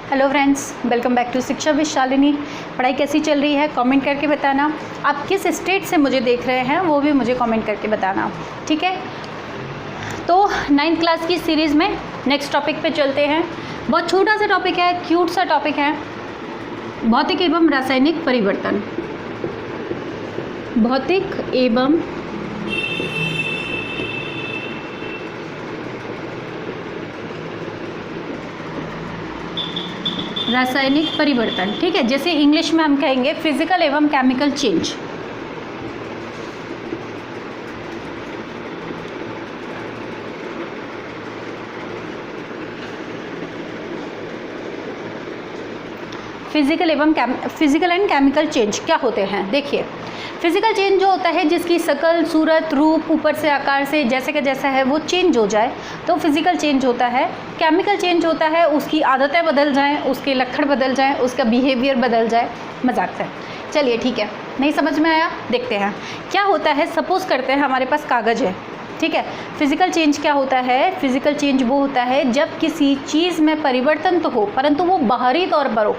Hello friends, welcome back to Shiksha with Shalini. पढ़ाई कैसी चल रही है कमेंट करके बताना। आप किस स्टेट से मुझे देख रहे हैं वो भी मुझे कमेंट करके बताना, ठीक है। तो 9th क्लास की सीरीज़ में नेक्स्ट टॉपिक पे चलते हैं। बहुत छोटा सा टॉपिक है, क्यूट सा टॉपिक है, भौतिक एवं रासायनिक परिवर्तन। भौतिक एवं रासायनिक परिवर्तन, ठीक है। जैसे इंग्लिश में हम कहेंगे फिजिकल एवं chemical change. Physical and chemical change क्या होते हैं। देखिए, फिजिकल चेंज जो होता है जिसकी शकल, सूरत, रूप, ऊपर से आकार से जैसे का जैसा है वो चेंज हो जाए तो फिजिकल चेंज होता है। केमिकल चेंज होता है उसकी आदतें बदल जाएं, उसके लक्षण बदल जाएं, उसका बिहेवियर बदल जाए। मजाक से, चलिए ठीक है, नहीं समझ में आया, देखते हैं क्या होता है। सपोज करते हैं हमारे पास कागज़ है, ठीक है। फिजिकल चेंज क्या होता है? फिजिकल चेंज वो होता है जब किसी चीज़ में परिवर्तन तो हो परंतु वो बाहरी तौर पर हो,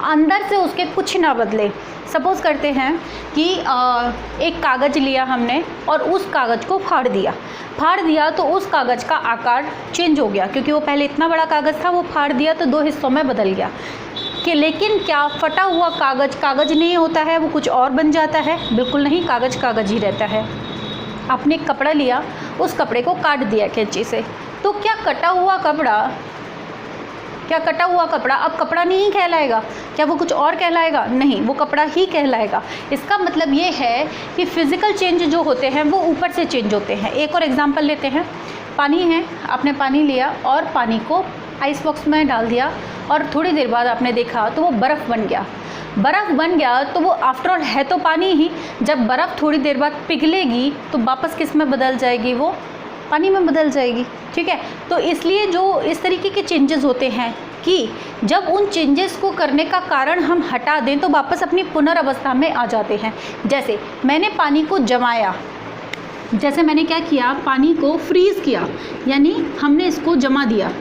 अंदर से उसके कुछ ना बदले। सपोज़ करते हैं कि एक कागज़ लिया हमने और उस कागज़ को फाड़ दिया तो उस कागज़ का आकार चेंज हो गया, क्योंकि वो पहले इतना बड़ा कागज़ था, वो फाड़ दिया तो 2 हिस्सों में बदल गया। कि लेकिन क्या फटा हुआ कागज़ नहीं होता है, वो कुछ और बन जाता है? बिल्कुल नहीं, कागज़ ही रहता है। आपने एक कपड़ा लिया, उस कपड़े को काट दिया कैंची से, तो क्या कटा हुआ कपड़ा अब कपड़ा नहीं कहलाएगा? क्या वो कुछ और कहलाएगा? नहीं, वो कपड़ा ही कहलाएगा। इसका मतलब ये है कि फिज़िकल चेंज जो होते हैं वो ऊपर से चेंज होते हैं। एक और एग्जांपल लेते हैं। पानी है, आपने पानी लिया और पानी को आइस बॉक्स में डाल दिया और थोड़ी देर बाद आपने देखा तो वो बर्फ़ बन गया तो वो आफ्टर ऑल है तो पानी ही। जब बर्फ़ थोड़ी देर बाद पिघलेगी तो वापस किस में बदल जाएगी? वो पानी में बदल जाएगी, ठीक है। तो इसलिए जो इस तरीके के चेंजेस होते हैं कि जब उन चेंजेस को करने का कारण हम हटा दें तो वापस अपनी पुनर्वस्था में आ जाते हैं। जैसे मैंने पानी को जमाया, जैसे मैंने क्या किया, पानी को फ्रीज़ किया, यानी हमने इसको जमा दिया,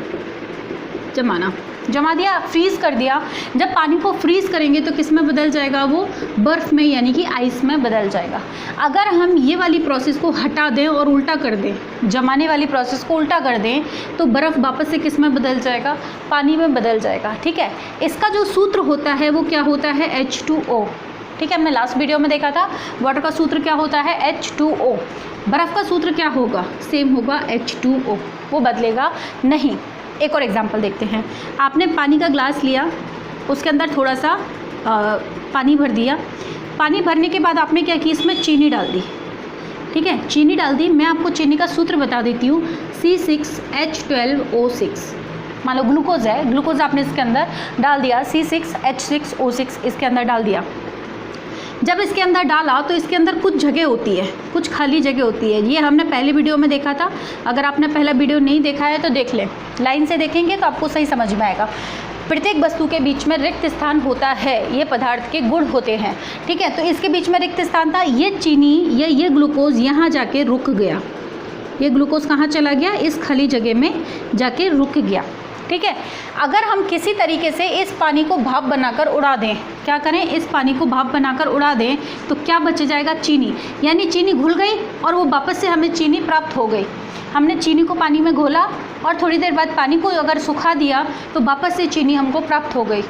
फ्रीज़ कर दिया। जब पानी को फ्रीज़ करेंगे तो किस में बदल जाएगा? वो बर्फ़ में, यानी कि आइस में बदल जाएगा। अगर हम ये वाली प्रोसेस को हटा दें और उल्टा कर दें, जमाने वाली प्रोसेस को उल्टा कर दें, तो बर्फ़ वापस से किस में बदल जाएगा? पानी में बदल जाएगा, ठीक है। इसका जो सूत्र होता है वो क्या होता है? H2O, ठीक है। हमने लास्ट वीडियो में देखा था वाटर का सूत्र क्या होता है? H2O। बर्फ़ का सूत्र क्या होगा? सेम होगा, H2O, वो बदलेगा नहीं। एक और एग्जांपल देखते हैं। आपने पानी का ग्लास लिया, उसके अंदर थोड़ा सा पानी भर दिया। पानी भरने के बाद आपने क्या की? इसमें चीनी डाल दी, ठीक है। चीनी डाल दी। मैं आपको चीनी का सूत्र बता देती हूँ, C6H12O6। मान लो ग्लूकोज है, ग्लूकोज आपने इसके अंदर डाल दिया, C6H6O6 इसके अंदर डाल दिया। जब इसके अंदर डाला तो इसके अंदर कुछ जगह होती है, कुछ खाली जगह होती है। ये हमने पहले वीडियो में देखा था। अगर आपने पहला वीडियो नहीं देखा है तो देख लें, लाइन से देखेंगे तो आपको सही समझ में आएगा। प्रत्येक वस्तु के बीच में रिक्त स्थान होता है, ये पदार्थ के गुण होते हैं, ठीक है। तो इसके बीच में रिक्त स्थान था। ये चीनी या ये ग्लूकोज यहाँ जाके रुक गया। ये ग्लूकोज कहाँ चला गया? इस खाली जगह में जाके रुक गया, ठीक है। अगर हम किसी तरीके से इस पानी को भाप बनाकर उड़ा दें, क्या करें? इस पानी को भाप बनाकर उड़ा दें तो क्या बच जाएगा? चीनी, यानी चीनी घुल गई और वो वापस से हमें चीनी प्राप्त हो गई। हमने चीनी को पानी में घोला और थोड़ी देर बाद पानी को अगर सुखा दिया तो वापस से चीनी हमको प्राप्त हो गई।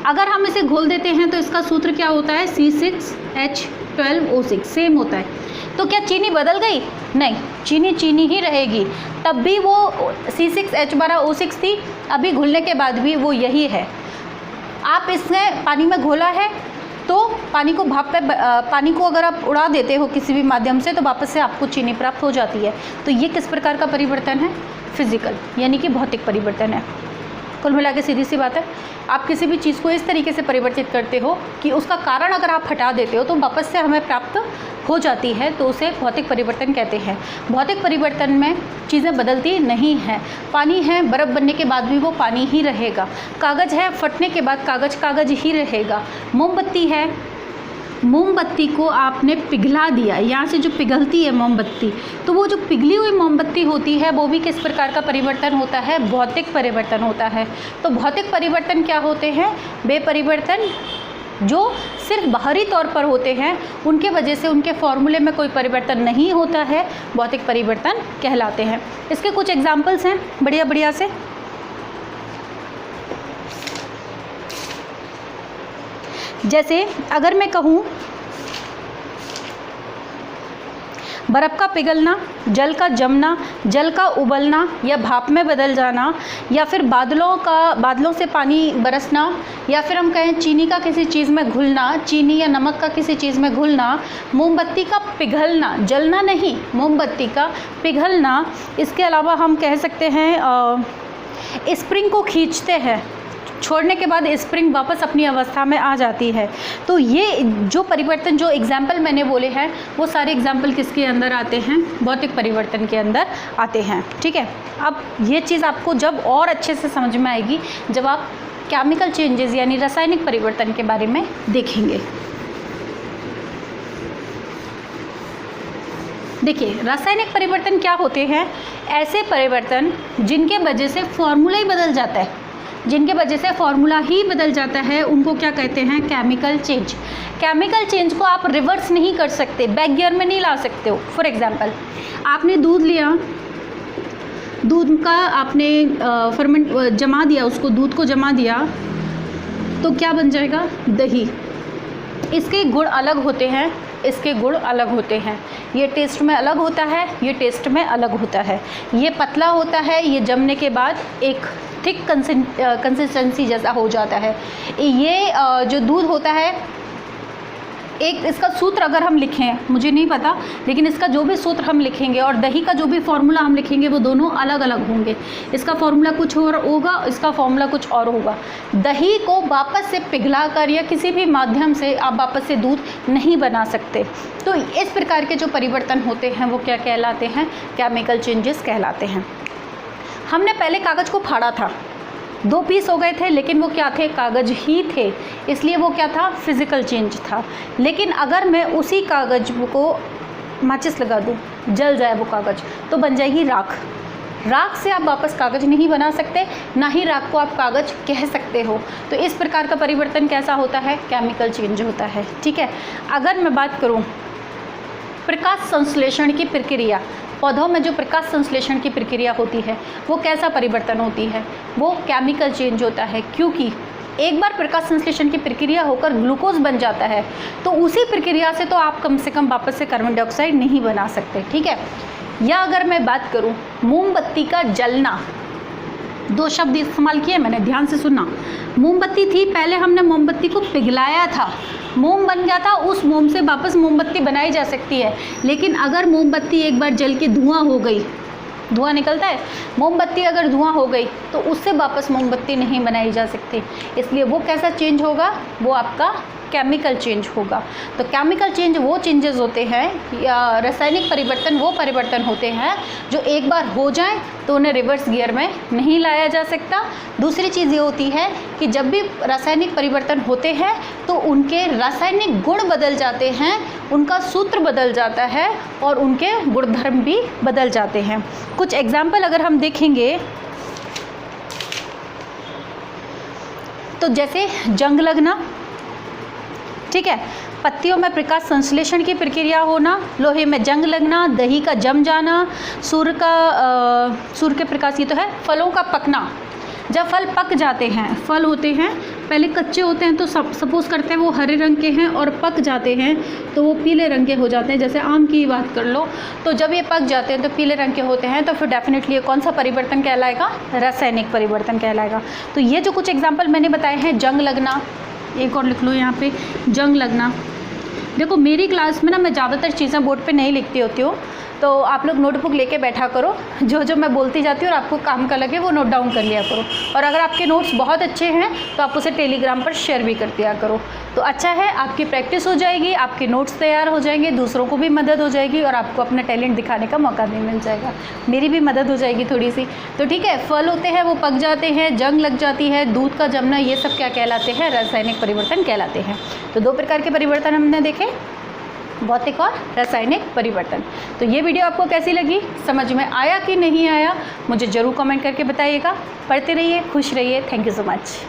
अगर हम इसे घोल देते हैं तो इसका सूत्र क्या होता है? C6H12O6, सेम होता है। तो क्या चीनी बदल गई? नहीं, चीनी ही रहेगी। तब भी वो C6H12O6 थी, अभी घुलने के बाद भी वो यही है। आप इसने पानी में घोला है तो पानी को पानी को अगर आप उड़ा देते हो किसी भी माध्यम से तो वापस से आपको चीनी प्राप्त हो जाती है। तो ये किस प्रकार का परिवर्तन है? फिजिकल, यानी कि भौतिक परिवर्तन है। कुल मिला के सीधी सी बात है, आप किसी भी चीज़ को इस तरीके से परिवर्तित करते हो कि उसका कारण अगर आप हटा देते हो तो वापस से हमें प्राप्त हो जाती है, तो उसे भौतिक परिवर्तन कहते हैं। भौतिक परिवर्तन में चीज़ें बदलती नहीं हैं। पानी है, बर्फ़ बनने के बाद भी वो पानी ही रहेगा। कागज़ है, फटने के बाद कागज़ ही रहेगा। मोमबत्ती है, मोमबत्ती को आपने पिघला दिया, यहाँ से जो पिघलती है मोमबत्ती, तो वो जो पिघली हुई मोमबत्ती होती है वो भी किस प्रकार का परिवर्तन होता है? भौतिक परिवर्तन होता है। तो भौतिक परिवर्तन क्या होते हैं? वे परिवर्तन जो सिर्फ बाहरी तौर पर होते हैं, उनके वजह से उनके फॉर्मूले में कोई परिवर्तन नहीं होता है, भौतिक परिवर्तन कहलाते हैं। इसके कुछ एग्जाम्पल्स हैं बढ़िया बढ़िया से। जैसे अगर मैं कहूँ बर्फ़ का पिघलना, जल का जमना, जल का उबलना या भाप में बदल जाना, या फिर बादलों से पानी बरसना, या फिर हम कहें चीनी का किसी चीज़ में घुलना, चीनी या नमक का किसी चीज़ में घुलना, मोमबत्ती का पिघलना, जलना नहीं, मोमबत्ती का पिघलना। इसके अलावा हम कह सकते हैं स्प्रिंग को खींचते हैं, छोड़ने के बाद स्प्रिंग वापस अपनी अवस्था में आ जाती है। तो ये जो परिवर्तन, जो एग्जाम्पल मैंने बोले हैं, वो सारे एग्जाम्पल किसके अंदर आते हैं? भौतिक परिवर्तन के अंदर आते हैं। ठीक है, अब ये चीज़ आपको जब और अच्छे से समझ में आएगी जब आप केमिकल चेंजेस यानी रासायनिक परिवर्तन के बारे में देखेंगे। देखिए, रासायनिक परिवर्तन क्या होते हैं? ऐसे परिवर्तन जिनके वजह से फॉर्मूला ही बदल जाता है, जिनके वजह से फॉर्मूला ही बदल जाता है, उनको क्या कहते हैं? Chemical change. केमिकल चेंज को आप रिवर्स नहीं कर सकते, बैक गियर में नहीं ला सकते हो। फॉर एग्जांपल, आपने दूध लिया, दूध का आपने फर्मेंट जमा दिया, उसको दूध को जमा दिया, तो क्या बन जाएगा? दही। इसके गुण अलग होते हैं, इसके गुण अलग होते हैं। ये टेस्ट में अलग होता है, ये टेस्ट में अलग होता है। ये पतला होता है, ये जमने के बाद एक थिक कंसिस्टेंसी जैसा हो जाता है। ये जो दूध होता है, एक इसका सूत्र अगर हम लिखें, मुझे नहीं पता, लेकिन इसका जो भी सूत्र हम लिखेंगे और दही का जो भी फॉर्मूला हम लिखेंगे वो दोनों अलग अलग होंगे। इसका फॉर्मूला कुछ और होगा, इसका फॉर्मूला कुछ और होगा। दही को वापस से पिघला कर या किसी भी माध्यम से आप वापस से दूध नहीं बना सकते। तो इस प्रकार के जो परिवर्तन होते हैं वो क्या कहलाते हैं? केमिकल चेंजेस कहलाते हैं। हमने पहले कागज़ को फाड़ा था, 2 पीस हो गए थे, लेकिन वो क्या थे? कागज़ ही थे, इसलिए वो क्या था? फिज़िकल चेंज था। लेकिन अगर मैं उसी कागज़ को माचिस लगा दूँ, जल जाए वो कागज़, तो बन जाएगी राख। राख से आप वापस कागज़ नहीं बना सकते, ना ही राख को आप कागज़ कह सकते हो। तो इस प्रकार का परिवर्तन कैसा होता है? केमिकल चेंज होता है। ठीक है, अगर मैं बात करूँ प्रकाश संश्लेषण की प्रक्रिया, पौधों में जो प्रकाश संश्लेषण की प्रक्रिया होती है वो कैसा परिवर्तन होती है? वो केमिकल चेंज होता है, क्योंकि एक बार प्रकाश संश्लेषण की प्रक्रिया होकर ग्लूकोज बन जाता है, तो उसी प्रक्रिया से तो आप कम से कम वापस से कार्बन डाइऑक्साइड नहीं बना सकते। ठीक है, या अगर मैं बात करूं मोमबत्ती का जलना, 2 शब्द इस्तेमाल किए मैंने, ध्यान से सुनना। मोमबत्ती थी, पहले हमने मोमबत्ती को पिघलाया था, मोम बन गया था, उस मोम से वापस मोमबत्ती बनाई जा सकती है। लेकिन अगर मोमबत्ती एक बार जल के धुआं हो गई, धुआं निकलता है, मोमबत्ती अगर धुआं हो गई तो उससे वापस मोमबत्ती नहीं बनाई जा सकती। इसलिए वो कैसा चेंज होगा? वो आपका केमिकल चेंज होगा। तो केमिकल चेंज वो चेंजेस होते हैं, या रासायनिक परिवर्तन वो परिवर्तन होते हैं जो एक बार हो जाएं तो उन्हें रिवर्स गियर में नहीं लाया जा सकता। दूसरी चीज़ ये होती है कि जब भी रासायनिक परिवर्तन होते हैं तो उनके रासायनिक गुण बदल जाते हैं, उनका सूत्र बदल जाता है और उनके गुणधर्म भी बदल जाते हैं। कुछ एग्जाम्पल अगर हम देखेंगे तो जैसे जंग लगना, ठीक है, पत्तियों में प्रकाश संश्लेषण की प्रक्रिया होना, लोहे में जंग लगना, दही का जम जाना, सूर्य के प्रकाश, ये तो है फलों का पकना। जब फल पक जाते हैं, फल होते हैं पहले कच्चे होते हैं तो सपोज करते हैं वो हरे रंग के हैं और पक जाते हैं तो वो पीले रंग के हो जाते हैं। जैसे आम की बात कर लो, तो जब ये पक जाते हैं तो पीले रंग के होते हैं, तो फिर डेफिनेटली ये कौन सा परिवर्तन कहलाएगा? रासायनिक परिवर्तन कहलाएगा। तो ये जो कुछ एग्जाम्पल मैंने बताए हैं, जंग लगना, एक और लिख लो यहाँ पे, जंग लगना। देखो मेरी क्लास में ना मैं ज़्यादातर चीज़ें बोर्ड पे नहीं लिखती होती हूँ, तो आप लोग नोटबुक लेके बैठा करो, जो जो मैं बोलती जाती हूँ और आपको काम का लगे वो नोट डाउन कर लिया करो। और अगर आपके नोट्स बहुत अच्छे हैं तो आप उसे टेलीग्राम पर शेयर भी कर दिया करो। तो अच्छा है, आपकी प्रैक्टिस हो जाएगी, आपके नोट्स तैयार हो जाएंगे, दूसरों को भी मदद हो जाएगी और आपको अपना टैलेंट दिखाने का मौका भी मिल जाएगा, मेरी भी मदद हो जाएगी थोड़ी सी। तो ठीक है, फल होते हैं वो पक जाते हैं, जंग लग जाती है, दूध का जमना, ये सब क्या कहलाते हैं? रासायनिक परिवर्तन कहलाते हैं। तो 2 प्रकार के परिवर्तन हमने देखे, भौतिक और रासायनिक परिवर्तन। तो ये वीडियो आपको कैसी लगी, समझ में आया कि नहीं आया, मुझे ज़रूर कमेंट करके बताइएगा। पढ़ते रहिए, खुश रहिए। Thank you so much.